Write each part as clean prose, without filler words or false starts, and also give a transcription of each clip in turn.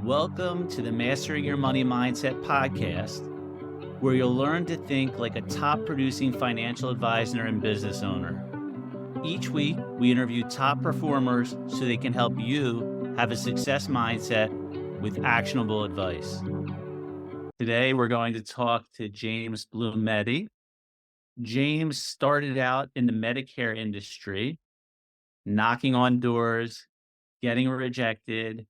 Welcome to the Mastering Your Money Mindset podcast, where you'll learn to think like a top producing financial advisor and business owner. Each week, we interview top performers so they can help you have a success mindset with actionable advice. Today, we're going to talk to James Blumetti. James started out in the Medicare industry, knocking on doors, getting rejected,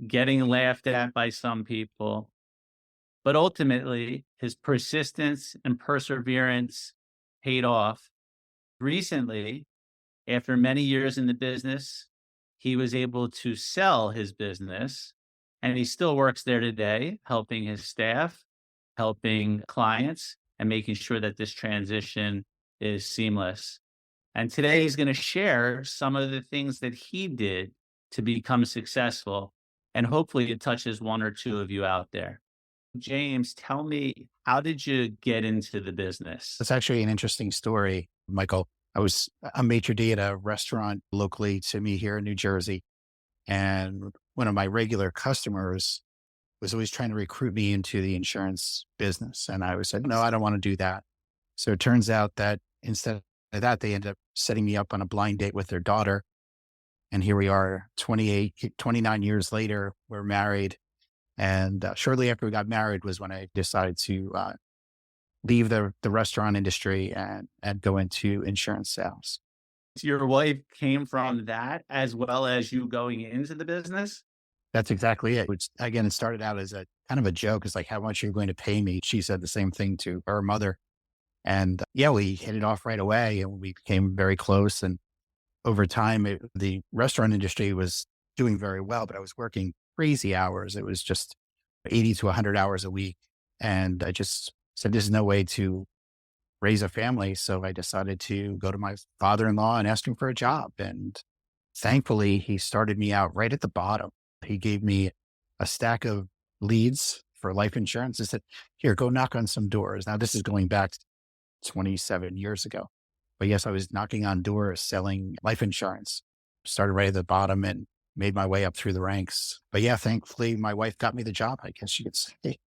getting laughed at by some people. But ultimately, his persistence and perseverance paid off. Recently, after many years in the business, he was able to sell his business, and he still works there today, helping his staff, helping clients, and making sure that this transition is seamless. And today he's going to share some of the things that he did to become successful. And hopefully it touches one or two of you out there. James, tell me, how did you get into the business? It's actually an interesting story, Michael. I was a maitre d' at a restaurant locally to me here in New Jersey. And one of my regular customers was always trying to recruit me into the insurance business. And I said, no, I don't want to do that. So it turns out that instead of that, they ended up setting me up on a blind date with their daughter. And here we are 29 years later, we're married. And shortly after we got married was when I decided to leave the restaurant industry and go into insurance sales. Your wife came from that as well as you going into the business? That's exactly it. Which again, it started out as a kind of a joke. It's like, how much are you going to pay me? She said the same thing to her mother. And we hit it off right away and we became very close. And over time, the restaurant industry was doing very well, but I was working crazy hours. It was just 80 to 100 hours a week. And I just said, there's no way to raise a family. So I decided to go to my father-in-law and ask him for a job. And thankfully, he started me out right at the bottom. He gave me a stack of leads for life insurance. He said, here, go knock on some doors. Now, this is going back 27 years ago. But yes, I was knocking on doors selling life insurance. Started right at the bottom and made my way up through the ranks. But yeah, thankfully, my wife got me the job, I guess you could say.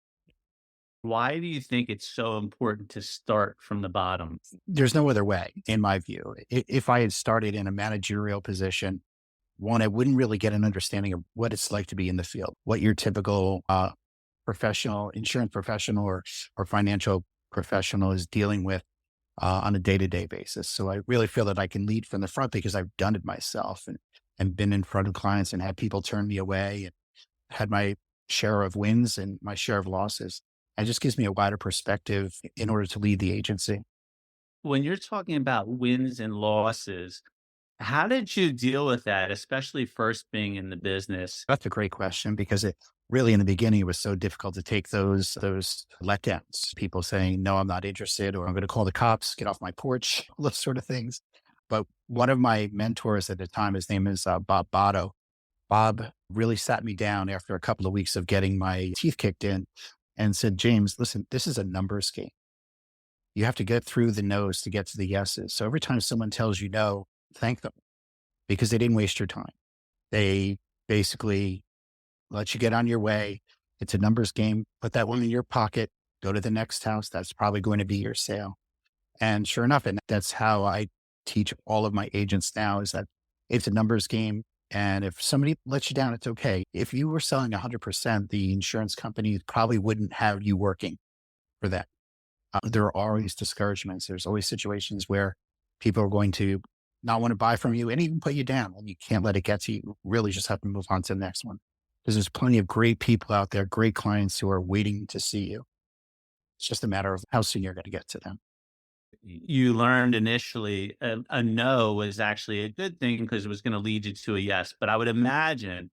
Why do you think it's so important to start from the bottom? There's no other way, in my view. If I had started in a managerial position, one, I wouldn't really get an understanding of what it's like to be in the field, what your typical professional, insurance professional or financial professional is dealing with on a day-to-day basis. So I really feel that I can lead from the front because I've done it myself and been in front of clients and had people turn me away and had my share of wins and my share of losses. It just gives me a wider perspective in order to lead the agency. When you're talking about wins and losses, how did you deal with that, especially first being in the business? That's a great question because it really in the beginning, it was so difficult to take those letdowns, people saying, no, I'm not interested, or I'm going to call the cops, get off my porch, all those sort of things. But one of my mentors at the time, his name is Bob Botto. Bob really sat me down after a couple of weeks of getting my teeth kicked in and said, James, listen, this is a numbers game. You have to get through the no's to get to the yeses. So every time someone tells you no, thank them because they didn't waste your time. They basically let you get on your way. It's a numbers game. Put that one in your pocket, go to the next house. That's probably going to be your sale. And sure enough, and that's how I teach all of my agents now is that it's a numbers game. And if somebody lets you down, it's okay. If you were selling 100%, the insurance company probably wouldn't have you working for that. There are always discouragements. There's always situations where people are going to not want to buy from you and even put you down. And you can't let it get to you. You really just have to move on to the next one. Because there's plenty of great people out there, great clients who are waiting to see you. It's just a matter of how soon you're going to get to them. You learned initially a no was actually a good thing because it was going to lead you to a yes. But I would imagine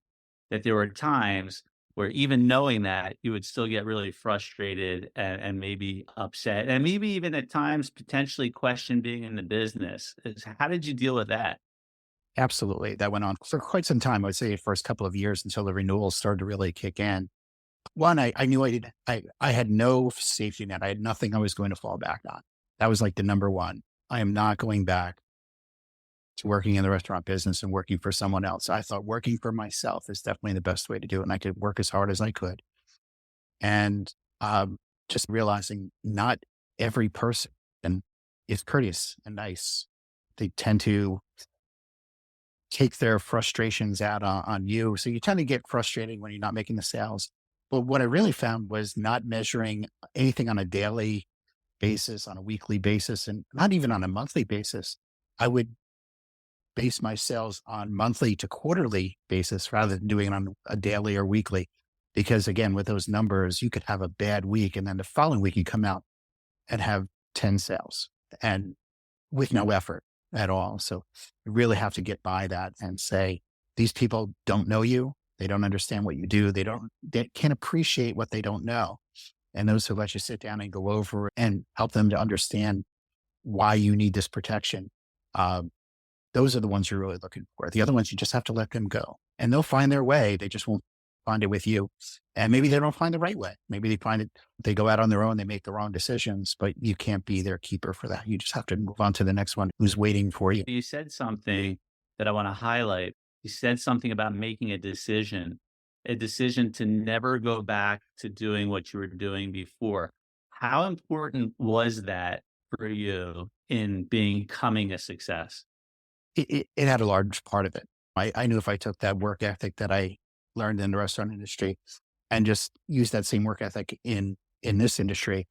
that there were times where even knowing that you would still get really frustrated and maybe upset and maybe even at times potentially question being in the business. How did you deal with that? Absolutely. That went on for quite some time. I would say the first couple of years until the renewals started to really kick in. One, I knew I had no safety net. I had nothing I was going to fall back on. That was like the number one. I am not going back to working in the restaurant business and working for someone else. I thought working for myself is definitely the best way to do it. And I could work as hard as I could. And just realizing not every person is courteous and nice. They tend to take their frustrations out on you. So you tend to get frustrated when you're not making the sales. But what I really found was not measuring anything on a daily basis, on a weekly basis, and not even on a monthly basis. I would base my sales on monthly to quarterly basis rather than doing it on a daily or weekly. Because again, with those numbers, you could have a bad week and then the following week you come out and have 10 sales and with no effort at all. So you really have to get by that and say, these people don't know you. They don't understand what you do. They can't appreciate what they don't know. And those who let you sit down and go over and help them to understand why you need this protection. Those are the ones you're really looking for. The other ones, you just have to let them go and they'll find their way. They just won't find it with you. And maybe they don't find the right way. Maybe they find it, they go out on their own, they make the wrong decisions, but you can't be their keeper for that. You just have to move on to the next one who's waiting for you. You said something that I want to highlight. You said something about making a decision to never go back to doing what you were doing before. How important was that for you in becoming a success? It had a large part of it. I knew if I took that work ethic that I learned in the restaurant industry and just used that same work ethic in this industry,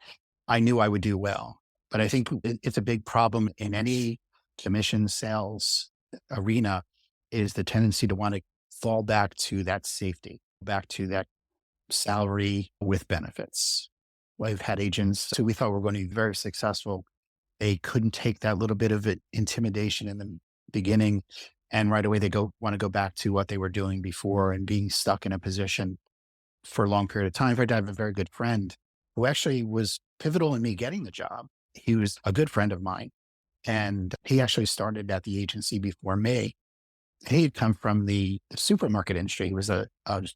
I knew I would do well. But I think it's a big problem in any commission sales arena is the tendency to want to fall back to that safety, back to that salary with benefits. I've had agents who we thought were going to be very successful. They couldn't take that little bit of intimidation in the beginning. And right away, they want to go back to what they were doing before and being stuck in a position for a long period of time. In fact, I have a very good friend who actually was pivotal in me getting the job. He was a good friend of mine. And he actually started at the agency before me. He had come from the supermarket industry. He was a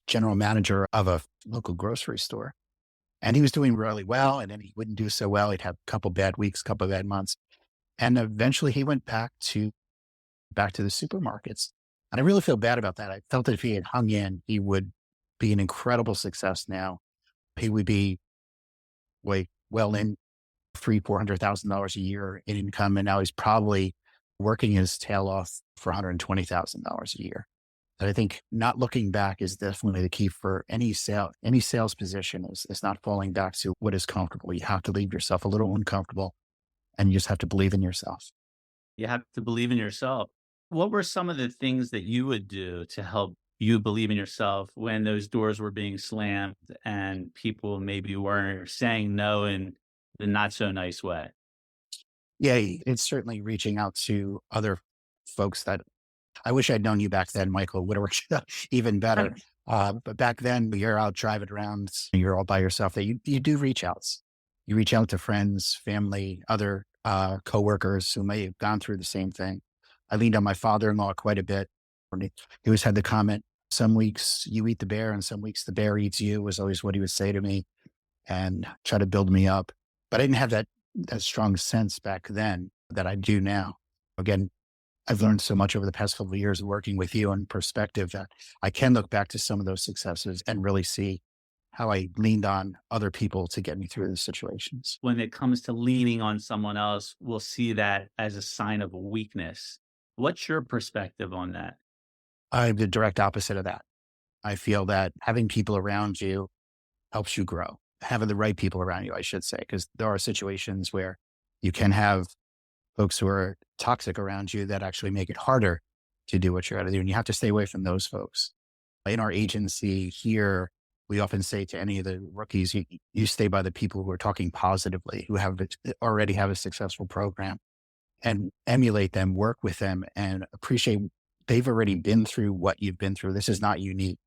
general manager of a local grocery store. And he was doing really well. And then he wouldn't do so well. He'd have a couple bad weeks, a couple bad months. And eventually he went back to the supermarkets. And I really feel bad about that. I felt that if he had hung in, he would be an incredible success now. He would be well in $400,000 a year in income. And now he's probably working his tail off for $120,000 a year. And I think not looking back is definitely the key for any sales position is not falling back to what is comfortable. You have to leave yourself a little uncomfortable and you just have to believe in yourself. You have to believe in yourself. What were some of the things that you would do to help you believe in yourself when those doors were being slammed and people maybe weren't saying no in the not so nice way? Yeah, it's certainly reaching out to other folks that I wish I'd known you back then, Michael. It would have worked out even better. But back then, you're out driving around, you're all by yourself. That you do reach outs. You reach out to friends, family, other coworkers who may have gone through the same thing. I leaned on my father-in-law quite a bit. He always had the comment, some weeks you eat the bear and some weeks the bear eats you, was always what he would say to me and try to build me up. But I didn't have that strong sense back then that I do now. Again, I've learned so much over the past couple of years of working with you in perspective that I can look back to some of those successes and really see how I leaned on other people to get me through the situations. When it comes to leaning on someone else, we'll see that as a sign of weakness. What's your perspective on that? I'm the direct opposite of that. I feel that having people around you helps you grow. Having the right people around you, I should say, because there are situations where you can have folks who are toxic around you that actually make it harder to do what you're going to do. And you have to stay away from those folks. In our agency here, we often say to any of the rookies, you stay by the people who are talking positively, who already have a successful program, and emulate them, work with them, and appreciate they've already been through what you've been through. This is not unique.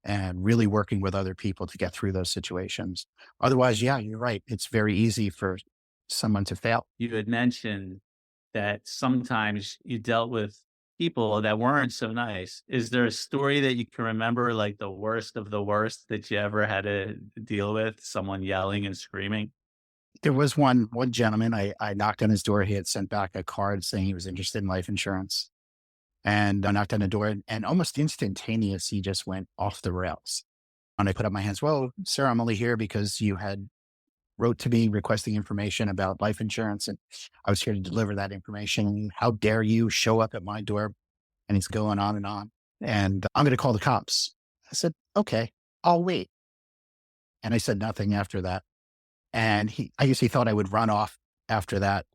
And really working with other people to get through those situations. Otherwise, yeah, you're right. It's very easy for someone to fail. You had mentioned that sometimes you dealt with people that weren't so nice. Is there a story that you can remember, like the worst of the worst that you ever had to deal with? Someone yelling and screaming? There was one gentleman, I knocked on his door. He had sent back a card saying he was interested in life insurance. And I knocked on the door and almost instantaneous, he just went off the rails. And I put up my hands. Well, sir, I'm only here because you had wrote to me requesting information about life insurance. And I was here to deliver that information. How dare you show up at my door? And he's going on and on. And I'm going to call the cops. I said, okay, I'll wait. And I said nothing after that. And I guess he thought I would run off after that.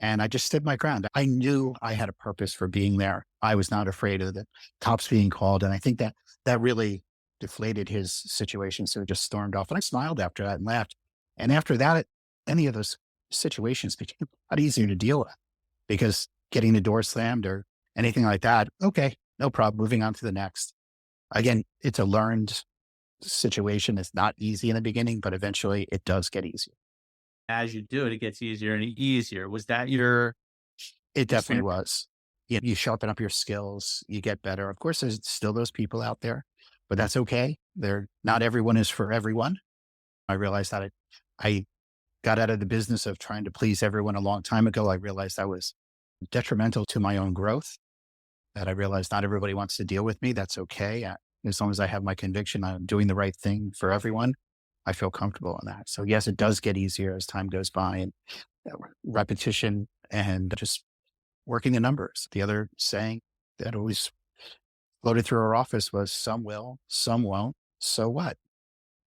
And I just stood my ground. I knew I had a purpose for being there. I was not afraid of the cops being called. And I think that really deflated his situation. So he just stormed off. And I smiled after that and laughed. And after that, any of those situations became a lot easier to deal with because getting the door slammed or anything like that, okay, no problem. Moving on to the next. Again, it's a learned situation. It's not easy in the beginning, but eventually it does get easier. As you do it, it gets easier and easier. Was that your It definitely experience? was. You sharpen up your skills, you get better. Of course, there's still those people out there, but that's okay. Not everyone is for everyone. I realized that I got out of the business of trying to please everyone a long time ago. I realized I was detrimental to my own growth, that I realized not everybody wants to deal with me. That's okay. As long as I have my conviction, I'm doing the right thing for everyone. I feel comfortable in that. So yes, it does get easier as time goes by and repetition and just working the numbers. The other saying that always floated through our office was some will, some won't. So what?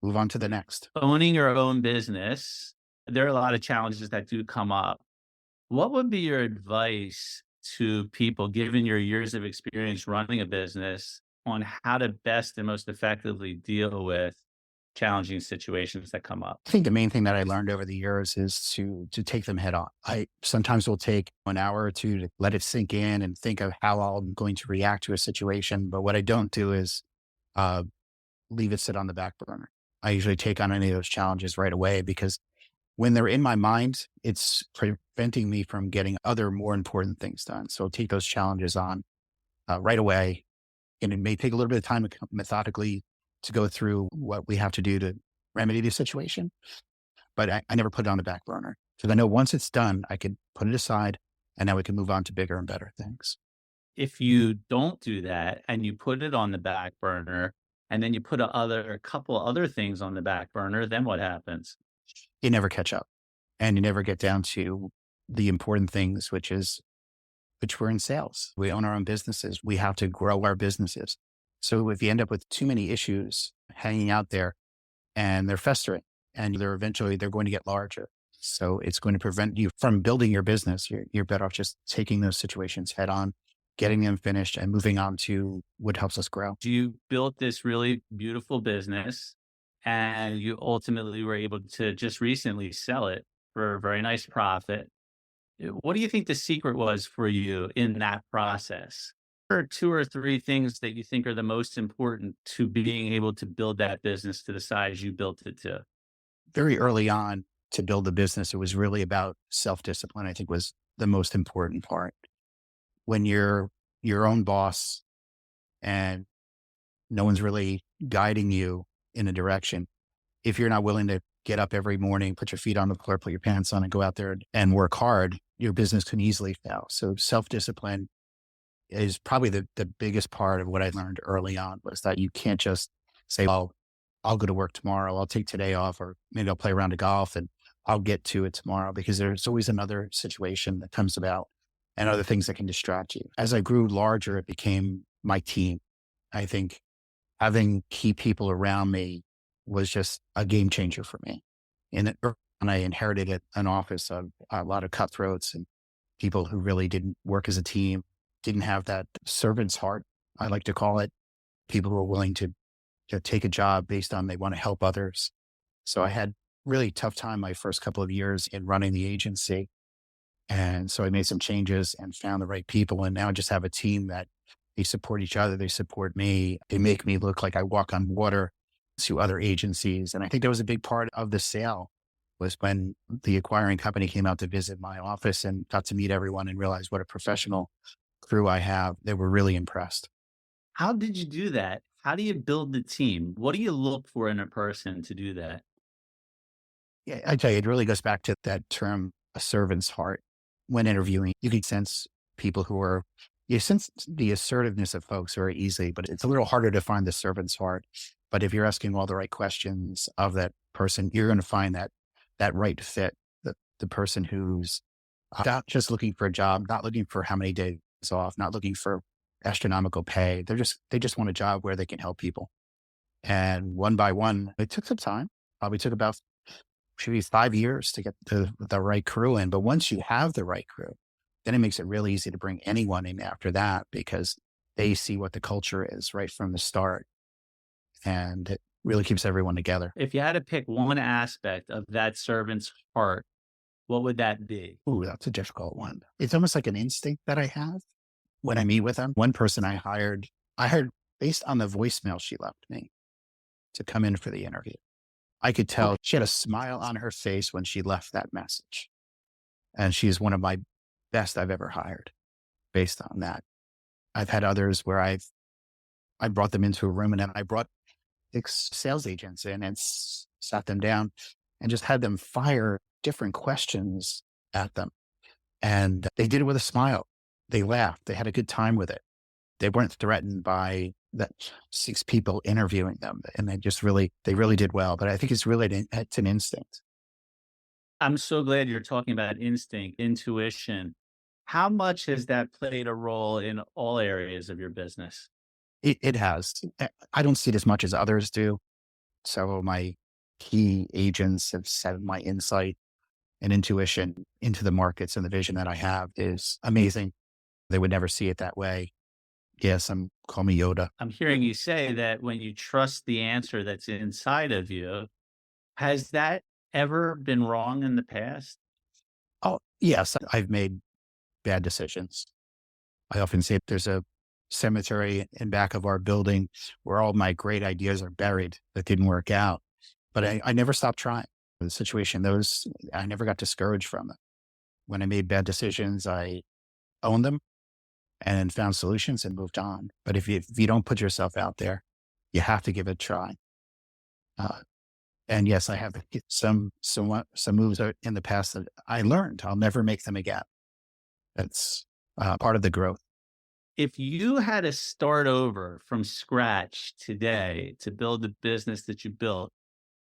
Move on to the next. Owning your own business, there are a lot of challenges that do come up. What would be your advice to people, given your years of experience running a business, on how to best and most effectively deal with challenging situations that come up? I think the main thing that I learned over the years is to take them head on. I sometimes will take an hour or two to let it sink in and think of how I'm going to react to a situation. But what I don't do is uh, leave it sit on the back burner. I usually take on any of those challenges right away because when they're in my mind, it's preventing me from getting other more important things done. So I'll take those challenges on right away. And it may take a little bit of time methodically to go through what we have to do to remedy the situation. But I never put it on the back burner because I know once it's done, I could put it aside and now we can move on to bigger and better things. If you don't do that and you put it on the back burner and then you put a couple other things on the back burner, then what happens? You never catch up and you never get down to the important things, which we're in sales. We own our own businesses. We have to grow our businesses. So if you end up with too many issues hanging out there and they're festering and they're going to get larger. So it's going to prevent you from building your business. You're better off just taking those situations head on, getting them finished and moving on to what helps us grow. You built this really beautiful business and you ultimately were able to just recently sell it for a very nice profit. What do you think the secret was for you in that process? What are two or three things that you think are the most important to being able to build that business to the size you built it to? Very early on to build the business, it was really about self-discipline, I think was the most important part. When you're your own boss and no one's really guiding you in a direction, if you're not willing to get up every morning, put your feet on the floor, put your pants on and go out there and work hard, your business can easily fail. So self-discipline is probably the biggest part of what I learned early on was that you can't just say, well, I'll go to work tomorrow. I'll take today off, or maybe I'll play a round of golf and I'll get to it tomorrow because there's always another situation that comes about and other things that can distract you. As I grew larger, it became my team. I think having key people around me was just a game changer for me. And I inherited an office of a lot of cutthroats and people who really didn't work as a team, didn't have that servant's heart, I like to call it. People who were willing to take a job based on they want to help others. So I had really tough time my first couple of years in running the agency. And so I made some changes and found the right people. And now I just have a team that they support each other. They support me. They make me look like I walk on water to other agencies. And I think that was a big part of the sale was when the acquiring company came out to visit my office and got to meet everyone and realized what a professional crew I have. They were really impressed. How did you do that? How do you build the team? What do you look for in a person to do that? Yeah, I tell you, it really goes back to that term, a servant's heart. When interviewing, you can sense people who are, you sense the assertiveness of folks very easily, but it's a little harder to find the servant's heart. But if you're asking all the right questions of that person, you're going to find that right fit, the person who's not just looking for a job, not looking for how many days off, not looking for astronomical pay. They just want a job where they can help people. And one by one, it took some time. Probably took about maybe 5 years to get the right crew in. But once you have the right crew, then it makes it really easy to bring anyone in after that because they see what the culture is right from the start. And it really keeps everyone together. If you had to pick one aspect of that servant's heart, what would that be? Ooh, that's a difficult one. It's almost like an instinct that I have when I meet with them. One person I hired based on the voicemail she left me to come in for the interview. I could tell she had a smile on her face when she left that message. And she is one of my best I've ever hired based on that. I've had others where I brought them into a room and then I brought 6 sales agents in and sat them down and just had them fire different questions at them. And they did it with a smile. They laughed. They had a good time with it. They weren't threatened by that 6 people interviewing them. And they really did well. But I think it's an instinct. I'm so glad you're talking about instinct, intuition. How much has that played a role in all areas of your business? It has. I don't see it as much as others do. Several of my key agents have said my insight and intuition into the markets and the vision that I have is amazing. They would never see it that way. Yes, call me Yoda. I'm hearing you say that when you trust the answer that's inside of you, has that ever been wrong in the past? Oh, yes, I've made bad decisions. I often say there's a cemetery in back of our building where all my great ideas are buried that didn't work out. But I never stopped trying. The situation, I never got discouraged from it. When I made bad decisions, I owned them and found solutions and moved on. But if you don't put yourself out there, you have to give it a try. And yes, I have some moves in the past that I learned. I'll never make them again. That's part of the growth. If you had to start over from scratch today to build the business that you built,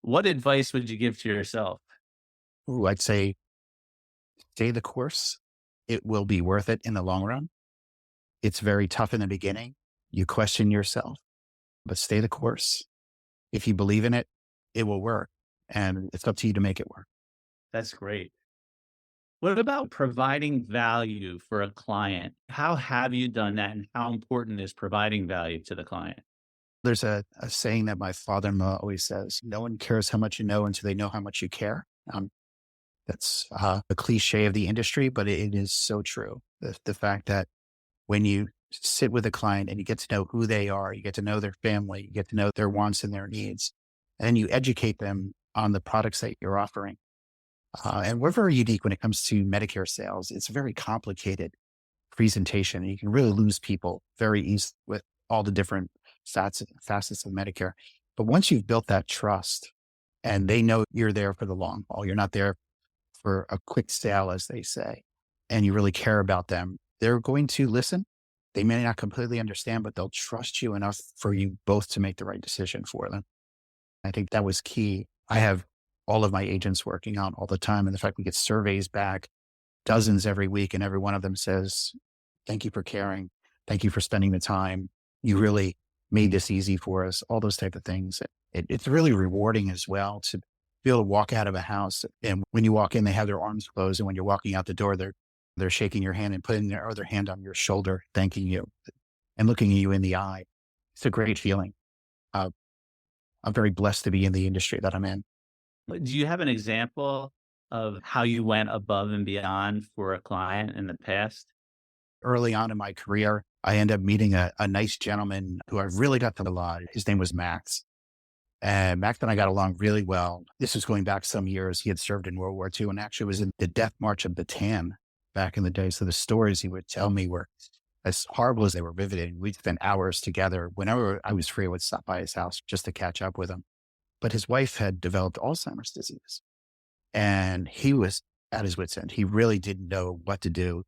what advice would you give to yourself? Ooh, I'd say stay the course. It will be worth it in the long run. It's very tough in the beginning. You question yourself, but stay the course. If you believe in it, it will work. And it's up to you to make it work. That's great. What about providing value for a client? How have you done that? And how important is providing value to the client? There's a saying that my father-in-law always says, no one cares how much you know until they know how much you care. That's a cliche of the industry, but it is so true. The fact that when you sit with a client and you get to know who they are, you get to know their family, you get to know their wants and their needs, and then you educate them on the products that you're offering. And we're very unique when it comes to Medicare sales. It's a very complicated presentation. And you can really lose people very easily with all the different facets of Medicare. But once you've built that trust and they know you're there for the long haul, you're not there for a quick sale, as they say, and you really care about them, they're going to listen. They may not completely understand, but they'll trust you enough for you both to make the right decision for them. I think that was key. I have all of my agents working out all the time. And the fact we get surveys back, dozens every week, and every one of them says, thank you for caring. Thank you for spending the time. You really made this easy for us, all those type of things. It's really rewarding as well to be able to walk out of a house. And when you walk in, they have their arms closed. And when you're walking out the door, they're shaking your hand and putting their other hand on your shoulder, thanking you and looking at you in the eye. It's a great feeling. I'm very blessed to be in the industry that I'm in. Do you have an example of how you went above and beyond for a client in the past? Early on in my career, I ended up meeting a nice gentleman who I really got to know a lot. His name was Max. And Max and I got along really well. This was going back some years. He had served in World War II and actually was in the Death March of Bataan back in the day. So the stories he would tell me were as horrible as they were riveting. We'd spend hours together. Whenever I was free, I would stop by his house just to catch up with him. But his wife had developed Alzheimer's disease and he was at his wit's end. He really didn't know what to do.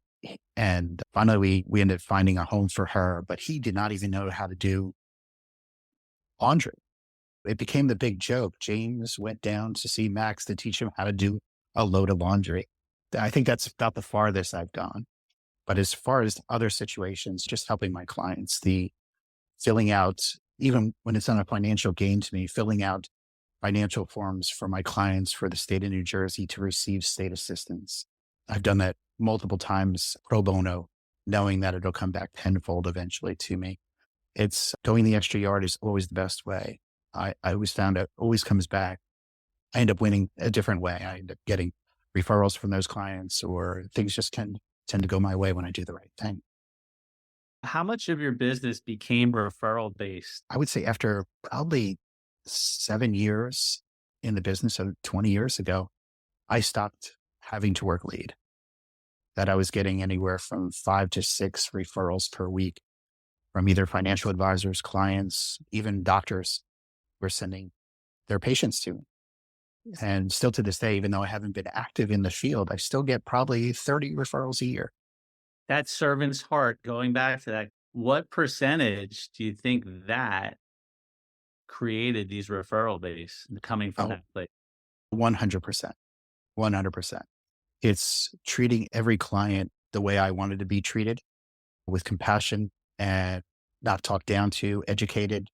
And finally, we ended up finding a home for her, but he did not even know how to do laundry. It became the big joke. James went down to see Max to teach him how to do a load of laundry. I think that's about the farthest I've gone. But as far as other situations, just helping my clients, the filling out, even when it's not a financial gain to me, filling out financial forms for my clients for the state of New Jersey to receive state assistance. I've done that multiple times pro bono, knowing that it'll come back tenfold eventually to me. It's going the extra yard is always the best way. I always found it always comes back. I end up winning a different way. I end up getting referrals from those clients, or things just tend to go my way when I do the right thing. How much of your business became referral based? I would say after probably 7 years in the business, so 20 years ago, I stopped having to work lead. That I was getting anywhere from 5 to 6 referrals per week from either financial advisors, clients, even doctors were sending their patients to me. And still to this day, even though I haven't been active in the field, I still get probably 30 referrals a year. That servant's heart, going back to that, what percentage do you think that created these referral base coming from Oh, that place? 100%. 100%. It's treating every client the way I wanted to be treated, with compassion and not talked down to, educated.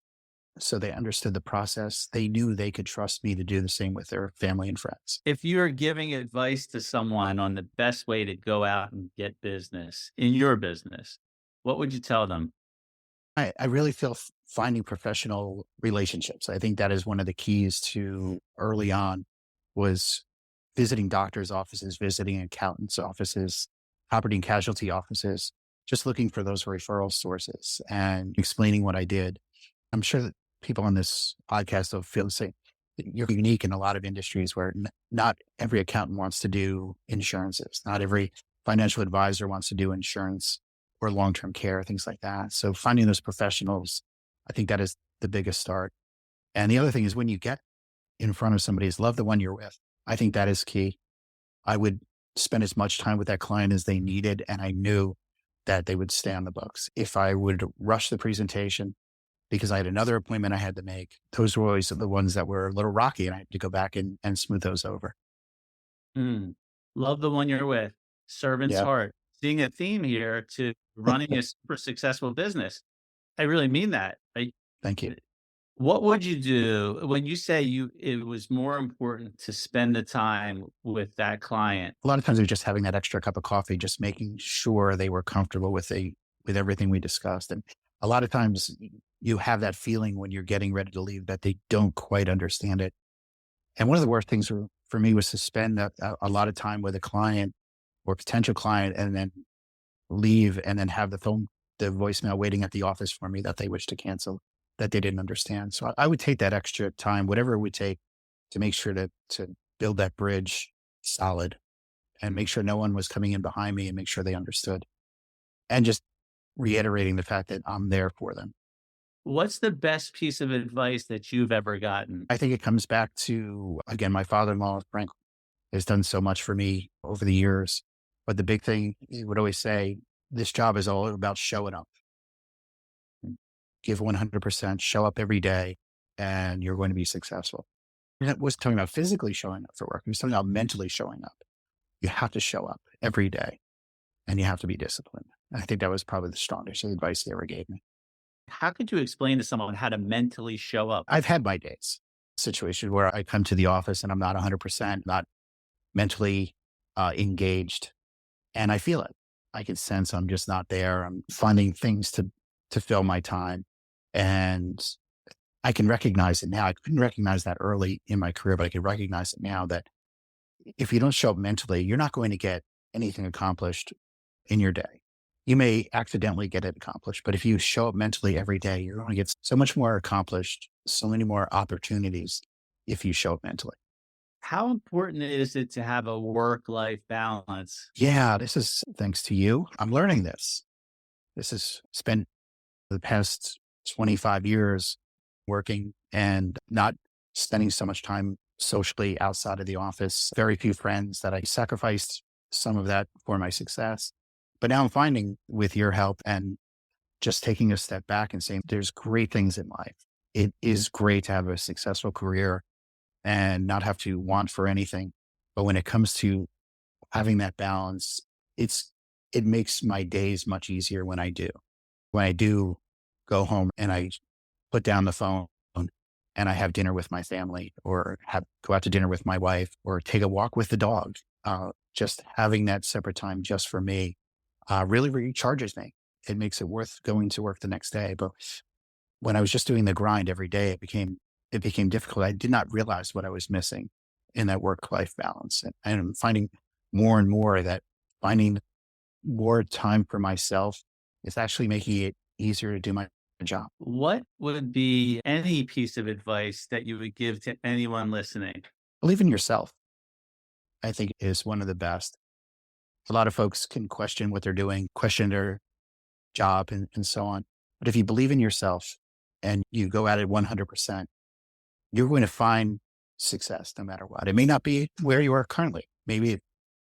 So they understood the process. They knew they could trust me to do the same with their family and friends. If you're giving advice to someone on the best way to go out and get business in your business, what would you tell them? I really feel finding professional relationships. I think that is one of the keys to early on was visiting doctors' offices, visiting accountants' offices, property and casualty offices, just looking for those referral sources and explaining what I did. I'm sure that people on this podcast will feel the same. You're unique in a lot of industries where not every accountant wants to do insurances. Not every financial advisor wants to do insurance or long-term care, things like that. So finding those professionals, I think that is the biggest start. And the other thing is when you get in front of somebody is love the one you're with. I think that is key. I would spend as much time with that client as they needed. And I knew that they would stay on the books. If I would rush the presentation because I had another appointment I had to make, those were always the ones that were a little rocky and I had to go back and smooth those over. Mm. Love the one you're with. Servant's Yeah. heart. Seeing a theme here to running a super successful business. I really mean that. Right? Thank you. What would you do when you say it was more important to spend the time with that client? A lot of times it was just having that extra cup of coffee, just making sure they were comfortable with everything we discussed. And a lot of times you have that feeling when you're getting ready to leave that they don't quite understand it. And one of the worst things for me was to spend a lot of time with a client or potential client and then leave and then have the voicemail waiting at the office for me that they wish to cancel, that they didn't understand. So I would take that extra time, whatever it would take to make sure to build that bridge solid and make sure no one was coming in behind me and make sure they understood. And just reiterating the fact that I'm there for them. What's the best piece of advice that you've ever gotten? I think it comes back to, again, my father-in-law, Frank, has done so much for me over the years. But the big thing, he would always say, this job is all about showing up. Give 100%, show up every day, and you're going to be successful. He wasn't talking about physically showing up for work. He was talking about mentally showing up. You have to show up every day and you have to be disciplined. I think that was probably the strongest advice he ever gave me. How could you explain to someone how to mentally show up? I've had my days, situation where I come to the office and I'm not 100%, not mentally engaged, and I feel it. I can sense I'm just not there. I'm finding things to fill my time, and I can recognize it now. I couldn't recognize that early in my career, but I can recognize it now that if you don't show up mentally, you're not going to get anything accomplished in your day. You may accidentally get it accomplished, but if you show up mentally every day, you're going to get so much more accomplished, so many more opportunities if you show up mentally. How important is it to have a work-life balance? Yeah, this is thanks to you. I'm learning this. This has spent the past 25 years working and not spending so much time socially outside of the office. Very few friends that I sacrificed some of that for my success. But now I'm finding with your help and just taking a step back and saying, there's great things in life. It is great to have a successful career and not have to want for anything. But when it comes to having that balance, it's, it makes my days much easier when I do. When I do go home and I put down the phone and I have dinner with my family or go out to dinner with my wife or take a walk with the dog, just having that separate time just for me, really recharges me. It makes it worth going to work the next day. But when I was just doing the grind every day, it became difficult. I did not realize what I was missing in that work-life balance. And I'm finding more and more that finding more time for myself is actually making it easier to do my job. What would be any piece of advice that you would give to anyone listening? Believe in yourself, I think is one of the best. A lot of folks can question what they're doing, question their job and so on. But if you believe in yourself and you go at it 100%, you're going to find success no matter what. It may not be where you are currently. Maybe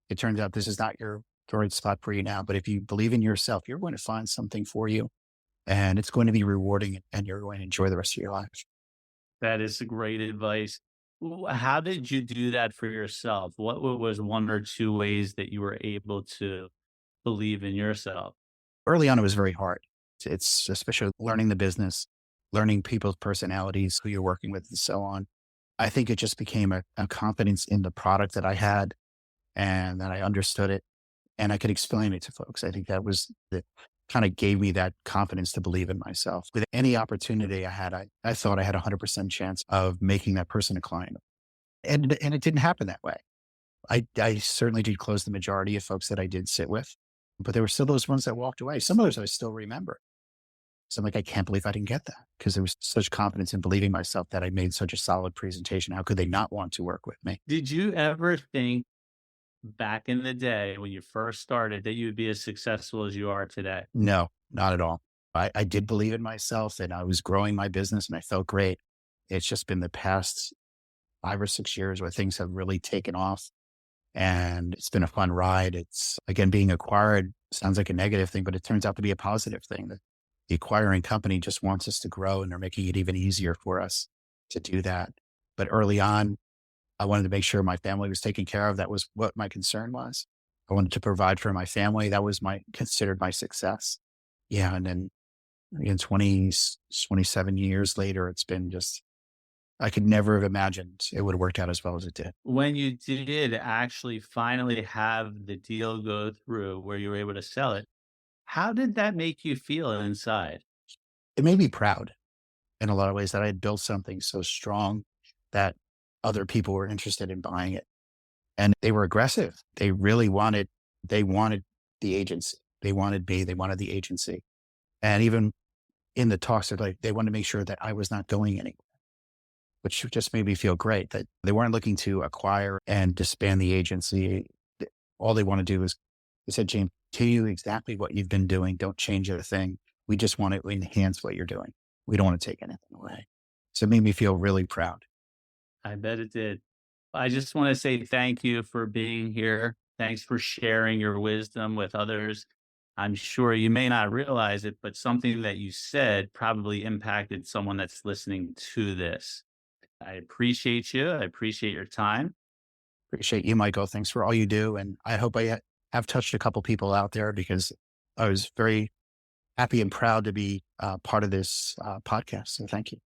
it turns out this is not your right spot for you now, but if you believe in yourself, you're going to find something for you and it's going to be rewarding and you're going to enjoy the rest of your life. That is great advice. How did you do that for yourself? Was one or two ways that you were able to believe in yourself? Early on, it was very hard. It's especially learning the business, learning people's personalities, who you're working with and so on. I think it just became a confidence in the product that I had and that I understood it and I could explain it to folks. I think that was the kind of gave me that confidence to believe in myself. With any opportunity I had, I thought I had 100% chance of making that person a client. And it didn't happen that way. I certainly did close the majority of folks that I did sit with, but there were still those ones that walked away. Some of those I still remember. So I'm like, I can't believe I didn't get that because there was such confidence in believing myself that I made such a solid presentation. How could they not want to work with me? Did you ever think back in the day when you first started that you would be as successful as you are today? No, not at all. I did believe in myself and I was growing my business and I felt great. It's just been the past 5 or 6 years where things have really taken off and it's been a fun ride. It's again, being acquired sounds like a negative thing, but it turns out to be a positive thing. The acquiring company just wants us to grow and they're making it even easier for us to do that. But early on, I wanted to make sure my family was taken care of. That was what my concern was. I wanted to provide for my family. That was considered my success. Yeah. And then again, 27 years later, it's been just, I could never have imagined it would have worked out as well as it did. When you did actually finally have the deal go through where you were able to sell it, how did that make you feel inside? It made me proud in a lot of ways that I had built something so strong that other people were interested in buying it. And they were aggressive. They wanted the agency. They wanted me. They wanted the agency. And even in the talks, they're like, they wanted to make sure that I was not going anywhere, which just made me feel great that they weren't looking to acquire and disband the agency. All they want to do is, they said, James, continue exactly what you've been doing. Don't change a thing. We just want to enhance what you're doing. We don't want to take anything away. So it made me feel really proud. I bet it did. I just want to say thank you for being here. Thanks for sharing your wisdom with others. I'm sure you may not realize it, but something that you said probably impacted someone that's listening to this. I appreciate you. I appreciate your time. Appreciate you, Michael. Thanks for all you do. And I hope I have touched a couple people out there because I was very happy and proud to be part of this podcast. So thank you.